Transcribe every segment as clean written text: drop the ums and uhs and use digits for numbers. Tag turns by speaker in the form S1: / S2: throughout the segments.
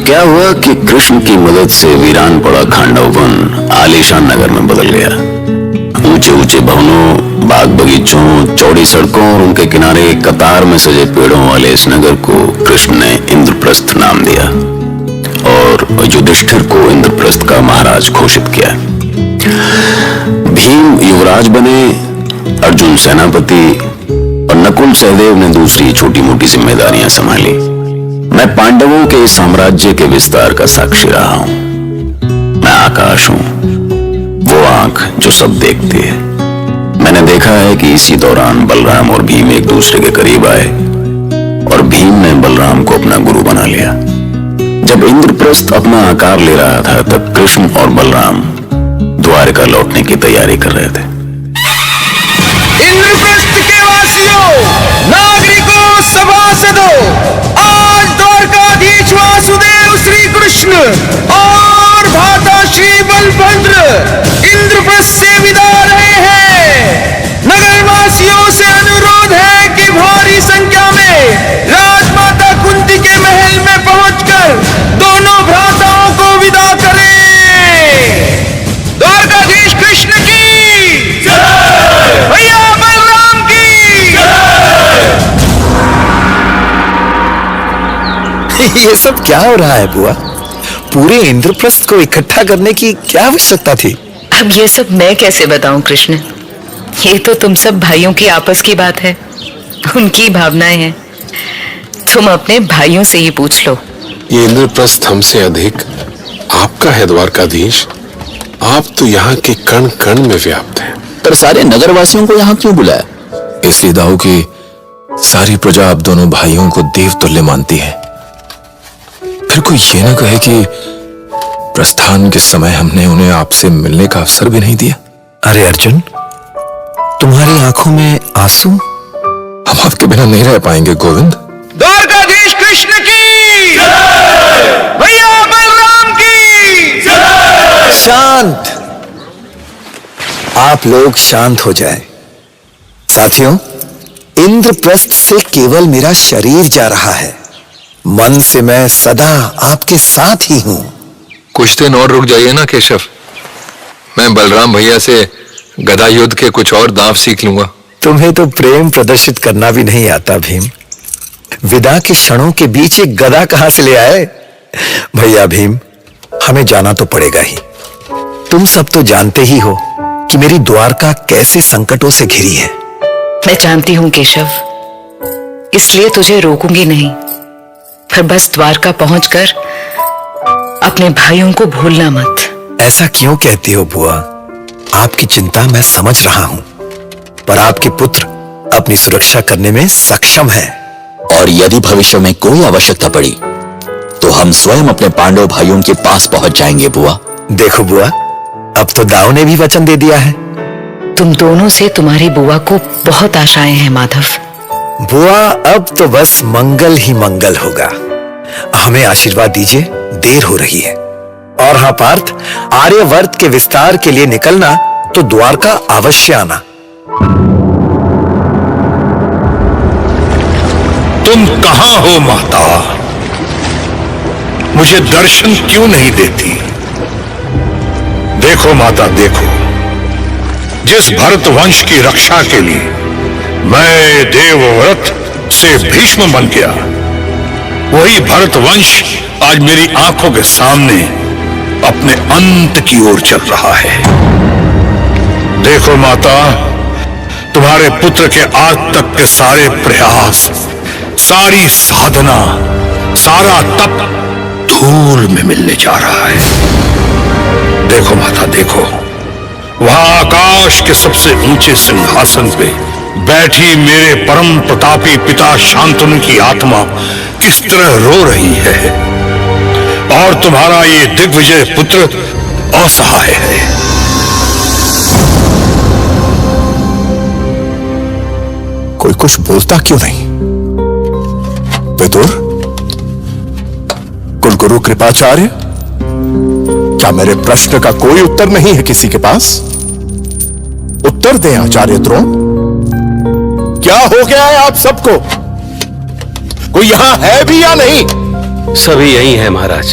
S1: क्या हुआ कि कृष्ण की मदद से वीरान पड़ा खांडव वन आलीशान नगर में बदल गया। ऊंचे ऊंचे भवनों, बाग बगीचों, चौड़ी सड़कों और उनके किनारे कतार में सजे पेड़ों वाले इस नगर को कृष्ण ने इंद्रप्रस्थ नाम दिया और युधिष्ठिर को इंद्रप्रस्थ का महाराज घोषित किया। भीम युवराज बने, अर्जुन सेनापति और नकुल सहदेव ने दूसरी छोटी मोटी जिम्मेदारियां संभाली। मैं पांडवों के साम्राज्य के विस्तार का साक्षी रहा हूं। मैं आकाश हूं, वो आंख जो सब देखती है। मैंने देखा है कि इसी दौरान बलराम और भीम एक दूसरे के करीब आए और भीम ने बलराम को अपना गुरु बना लिया। जब इंद्रप्रस्थ अपना आकार ले रहा था तब कृष्ण और बलराम द्वारका लौटने की तैयारी कर रहे थे।
S2: इंद्रप्रस्थ के वासियों, नागरिकों, सभासदों, आज द्वारकाधीश वासुदेव श्री कृष्ण और भ्राता श्री बलभद्र इंद्रप्रस्थ से विदा रहे हैं। नगरवासियों से अनुरोध है कि भारी संख्या में राजमाता कुंती के महल में पहुंचकर दोनों भ्राताओं को विदा करें। द्वारकाधीश कृष्ण की जय, भैया बलराम की
S3: जय। ये सब क्या हो रहा है बुआ? पूरे इंद्रप्रस्थ को इकट्ठा करने की क्या आवश्यकता थी?
S4: अब ये सब मैं कैसे बताऊं कृष्ण? ये तो तुम सब भाइयों की आपस की बात है, उनकी भावनाएं हैं। तुम अपने भाइयों से ही पूछ लो।
S5: ये इंद्रप्रस्थ हमसे अधिक आपका है द्वारकाधीश। आप तो यहाँ के कण कण में व्याप्त हैं।
S1: पर सारे नगरवासियों को यहाँ क्यों बुलाया?
S6: इसलिए दाऊ की सारी प्रजा आप दोनों भाइयों को देव तुल्य मानती है। फिर कोई ये ना कहे कि प्रस्थान के समय हमने उन्हें आपसे मिलने का अवसर भी नहीं दिया।
S3: अरे अर्जुन, तुम्हारी आंखों में आंसू?
S6: हम आपके बिना नहीं रह पाएंगे गोविंद।
S2: द्वारकाधीश कृष्ण की जय, भैया बलराम की जय।
S3: शांत, आप लोग शांत हो जाएं। साथियों, इंद्रप्रस्थ से केवल मेरा शरीर जा रहा है, मन से मैं सदा आपके साथ ही हूं।
S6: कुछ दिन और रुक जाइए ना केशव, मैं बलराम भैया से गदा युद्ध के कुछ और दांव सीख लूंगा।
S3: तुम्हें तो प्रेम प्रदर्शित करना भी नहीं आता भीम। विदा के क्षणों के बीच एक गदा कहां से ले आए? भैया भीम, हमें जाना तो पड़ेगा ही। तुम सब तो जानते ही हो कि मेरी द्वारका कैसे संकटों से घिरी है।
S4: मैं जानती हूं केशव, इसलिए तुझे रोकूंगी नहीं, पर बस द्वारका पहुंचकर अपने भाइयों को भूलना मत।
S3: ऐसा क्यों कहती हो बुआ? आपकी चिंता मैं समझ रहा हूं, पर आपके पुत्र अपनी सुरक्षा करने में सक्षम है।
S1: और यदि भविष्य में कोई आवश्यकता पड़ी तो हम स्वयं अपने पांडव भाइयों के पास पहुंच जाएंगे बुआ।
S3: देखो बुआ, अब तो दाऊ ने भी वचन दे दिया है।
S4: तुम दोनों से तुम्हारी बुआ को बहुत आशाएं हैं माधव।
S3: बुआ, अब तो बस मंगल ही मंगल होगा। हमें आशीर्वाद दीजिए, देर हो रही है। और हाँ पार्थ, आर्यवर्त के विस्तार के लिए निकलना तो द्वारका अवश्य आना।
S7: तुम कहां हो माता? मुझे दर्शन क्यों नहीं देती? देखो माता, देखो, जिस भरत वंश की रक्षा के लिए मैं देवव्रत से भीष्म बन गया, वही भरत वंश आज मेरी आंखों के सामने अपने अंत की ओर चल रहा है। देखो माता, तुम्हारे पुत्र के आज तक के सारे प्रयास, सारी साधना, सारा तप धूल में मिलने जा रहा है। देखो माता, देखो, वहां आकाश के सबसे ऊंचे सिंहासन पे बैठी मेरे परम प्रतापी पिता शांतनु की आत्मा किस तरह रो रही है, और तुम्हारा ये दिग्विजय पुत्र असहाय है।
S6: कोई कुछ बोलता क्यों नहीं? विदुर, कुलगुरु कृपाचार्य, क्या मेरे प्रश्न का कोई उत्तर नहीं है किसी के पास? उत्तर दें आचार्य द्रोण। क्या हो गया है आप सबको? कोई यहां है भी या नहीं?
S8: सभी यही है महाराज,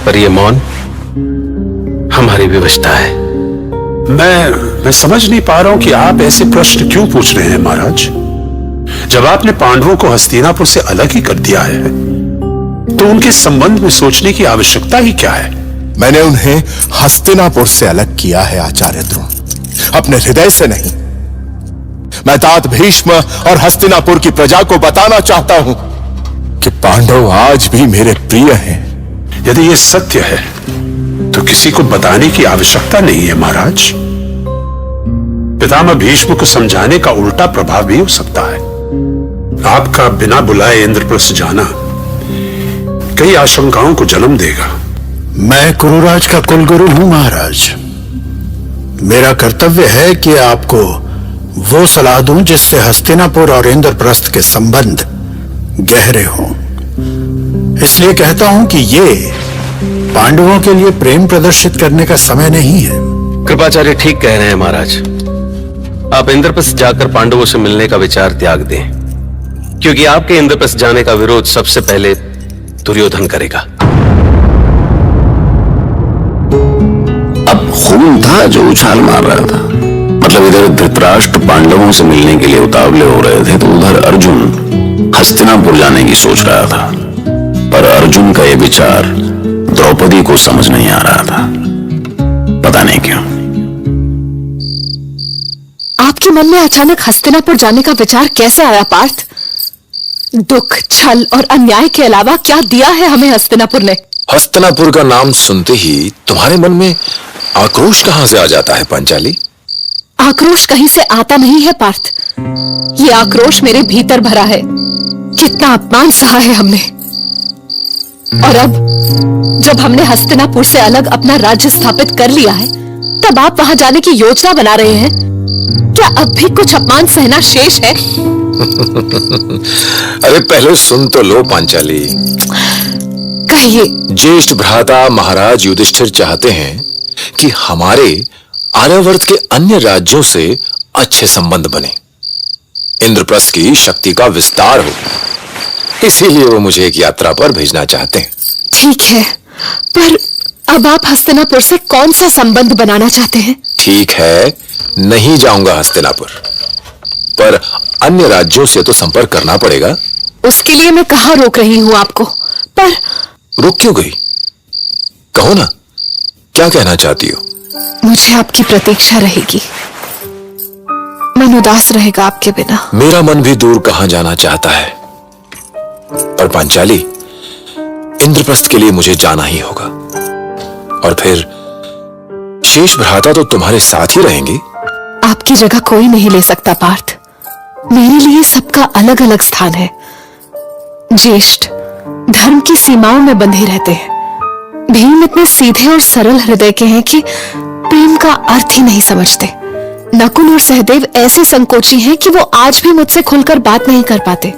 S8: पर यह मौन हमारी विवशता है।
S7: मैं समझ नहीं पा रहा हूं कि आप ऐसे प्रश्न क्यों पूछ रहे हैं महाराज। जब आपने पांडवों को हस्तिनापुर से अलग ही कर दिया है तो उनके संबंध में सोचने की आवश्यकता ही क्या है?
S9: मैंने उन्हें हस्तिनापुर से अलग किया है आचार्य द्रोण, अपने हृदय से नहीं। मैं तात भीष्म और हस्तिनापुर की प्रजा को बताना चाहता हूं कि पांडव आज भी मेरे प्रिय हैं।
S7: यदि यह सत्य है तो किसी को बताने की आवश्यकता नहीं है महाराज। पितामह भीष्म को समझाने का उल्टा प्रभाव भी हो सकता है। आपका बिना बुलाए इंद्रप्रस्थ जाना कई आशंकाओं को जन्म देगा।
S10: मैं कुरुराज का कुलगुरु हूं महाराज। मेरा कर्तव्य है कि आपको वो सलाह दूं जिससे हस्तिनापुर और इंद्रप्रस्थ के संबंध गहरे हों। इसलिए कहता हूं कि ये पांडवों के लिए प्रेम प्रदर्शित करने का समय नहीं है।
S8: कृपाचार्य ठीक कह रहे हैं महाराज। आप इंद्रप्रस्थ जाकर पांडवों से मिलने का विचार त्याग दें, क्योंकि आपके इंद्रप्रस्थ जाने का विरोध सबसे पहले दुर्योधन करेगा।
S1: अब खून था जो उछाल मार रहा था। मतलब इधर धृतराष्ट्र पांडवों से मिलने के लिए उतावले हो रहे थे तो उधर अर्जुन हस्तिनापुर जाने की सोच रहा था। पर अर्जुन का यह विचार द्रौपदी को समझ नहीं आ रहा था, पता नहीं क्यों।
S11: आपके मन में अचानक हस्तिनापुर जाने का विचार कैसे आया पार्थ? दुख, छल और अन्याय के अलावा क्या दिया है हमें हस्तिनापुर ने?
S6: हस्तिनापुर का नाम सुनते ही तुम्हारे मन में आक्रोश कहां से आ जाता है पांचाली?
S11: आक्रोश कहीं से आता नहीं है पार्थ, ये आक्रोश मेरे भीतर भरा है। कितना अपमान सहा है हमने, और अब जब हमने हस्तिनापुर से अलग अपना राज्य स्थापित कर लिया है, तब आप वहां जाने की योजना बना रहे हैं। क्या अब भी कुछ अपमान सहना शेष है?
S6: अरे पहले सुन तो लो पांचाली।
S11: कहिए।
S6: ज्येष्ठ भ्राता महाराज युधिष्ठिर चाहते हैं कि हमारे आर्यावर्त के अन्य राज्यों से अच्छे संबंध बने, इंद्रप्रस्थ की शक्ति का विस्तार हो। इसीलिए वो मुझे एक यात्रा पर भेजना चाहते हैं।
S11: ठीक है, पर अब आप हस्तिनापुर से कौन सा संबंध बनाना चाहते हैं?
S6: ठीक है, नहीं जाऊंगा हस्तिनापुर, पर अन्य राज्यों से तो संपर्क करना पड़ेगा।
S11: उसके लिए मैं कहां रोक रही हूं आपको, पर
S6: रुक क्यों गई? कहो ना, क्या कहना चाहती हो?
S11: मुझे आपकी प्रतीक्षा रहेगी। मन उदास रहेगा आपके बिना।
S6: मेरा मन भी दूर कहां जाना चाहता है, पर पांचाली, इंद्रप्रस्थ के लिए मुझे जाना ही होगा। और फिर शेष भ्राता तो तुम्हारे साथ ही रहेंगे।
S11: आपकी जगह कोई नहीं ले सकता पार्थ। मेरे लिए सबका अलग अलग स्थान है। ज्येष्ठ धर्म की सीमाओं में बंधे रहते हैं। भीम इतने सीधे और सरल हृदय के हैं कि प्रेम का अर्थ ही नहीं समझते। नकुल और सहदेव ऐसे संकोची हैं कि वो आज भी मुझसे खुलकर बात नहीं कर पाते।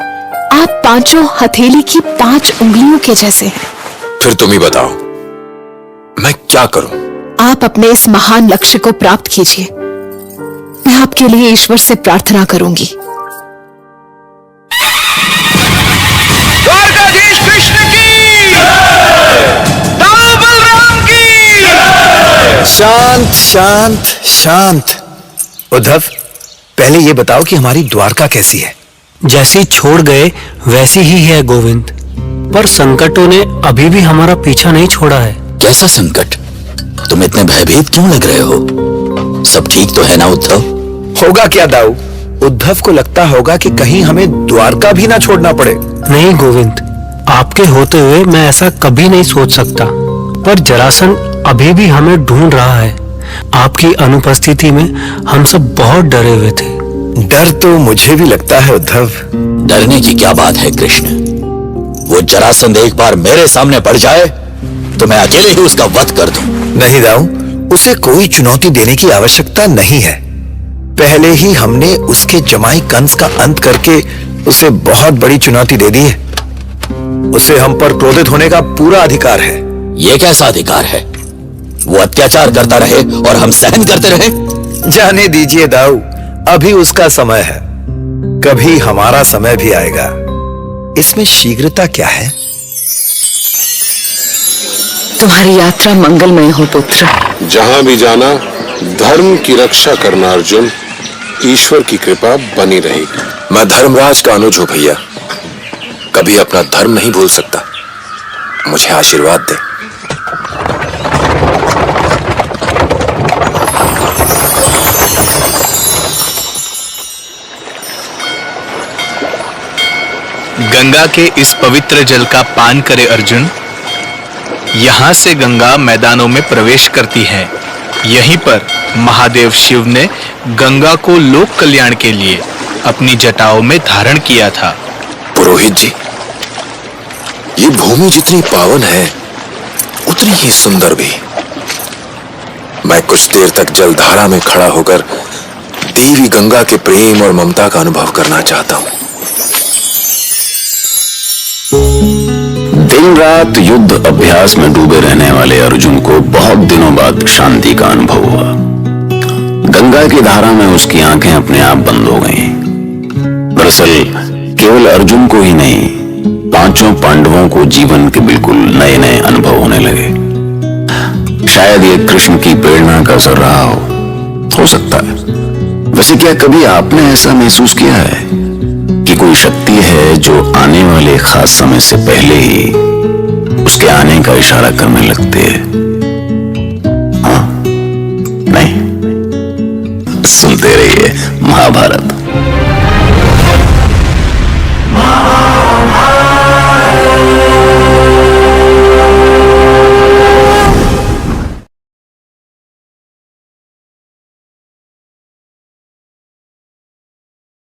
S11: आप पांचों हथेली की 5 उंगलियों के जैसे हैं।
S6: फिर तुम ही बताओ, मैं क्या करूं?
S11: आप अपने इस महान लक्ष्य को प्राप्त कीजिए। मैं आपके लिए ईश्वर से प्रार्थना करूंगी।
S2: द्वारकाधीश कृष्ण की, दाऊ बलराम की।
S3: शांत शांत शांत। उद्धव, पहले ये बताओ कि हमारी द्वारका कैसी है?
S12: जैसी छोड़ गए वैसी ही है गोविंद, पर संकटों ने अभी भी हमारा पीछा नहीं छोड़ा है।
S1: कैसा संकट? तुम इतने भयभीत क्यों लग रहे हो? सब ठीक तो है ना उद्धव?
S3: होगा क्या दाऊ? उद्धव को लगता होगा कि कहीं हमें द्वारका भी ना छोड़ना पड़े।
S12: नहीं गोविंद, आपके होते हुए मैं ऐसा कभी नहीं सोच सकता, पर जरासंध अभी भी हमें ढूंढ रहा है। आपकी अनुपस्थिति में हम सब बहुत डरे हुए थे।
S3: डर तो मुझे भी लगता है उद्धव।
S1: डरने की क्या बात है कृष्ण? वो जरासंध एक बार मेरे सामने पड़ जाए तो मैं अकेले ही उसका वध कर दूं।
S3: नहीं दाऊ, उसे कोई चुनौती देने की आवश्यकता नहीं है। पहले ही हमने उसके जमाई कंस का अंत करके उसे बहुत बड़ी चुनौती दे दी है। उसे हम पर क्रोधित होने का पूरा अधिकार है।
S1: ये कैसा अधिकार है? वो अत्याचार करता रहे और हम सहन करते रहे?
S3: जाने दीजिए दाऊ, अभी उसका समय है, कभी हमारा समय भी आएगा। इसमें शीघ्रता क्या है?
S4: तुम्हारी यात्रा मंगलमय हो पुत्र।
S5: जहां भी जाना धर्म की रक्षा करना अर्जुन, ईश्वर की कृपा बनी रहेगी।
S6: मैं धर्मराज का अनुज हूं भैया, कभी अपना धर्म नहीं भूल सकता। मुझे आशीर्वाद दे।
S13: गंगा के इस पवित्र जल का पान करे अर्जुन। यहां से गंगा मैदानों में प्रवेश करती है। यहीं पर महादेव शिव ने गंगा को लोक कल्याण के लिए अपनी जटाओं में धारण किया था।
S6: पुरोहित जी, ये भूमि जितनी पावन है उतनी ही सुंदर भी। मैं कुछ देर तक जलधारा में खड़ा होकर देवी गंगा के प्रेम और ममता का अनुभव करना चाहता हूं।
S1: दिन रात युद्ध अभ्यास में डूबे रहने वाले अर्जुन को बहुत दिनों बाद शांति का अनुभव हुआ। गंगा की धारा में उसकी आंखें अपने आप बंद हो गईं। दरअसल केवल अर्जुन को ही नहीं, पांचों पांडवों को जीवन के बिल्कुल नए नए अनुभव होने लगे। शायद ये कृष्ण की प्रेरणा का असर रहा हो सकता है। वैसे क्या कभी आपने ऐसा महसूस किया है कि कोई शक्ति है जो आने वाले खास समय से पहले ही उसके आने का इशारा करने लगती है? हाँ? नहीं? सुनते रहिए महाभारत।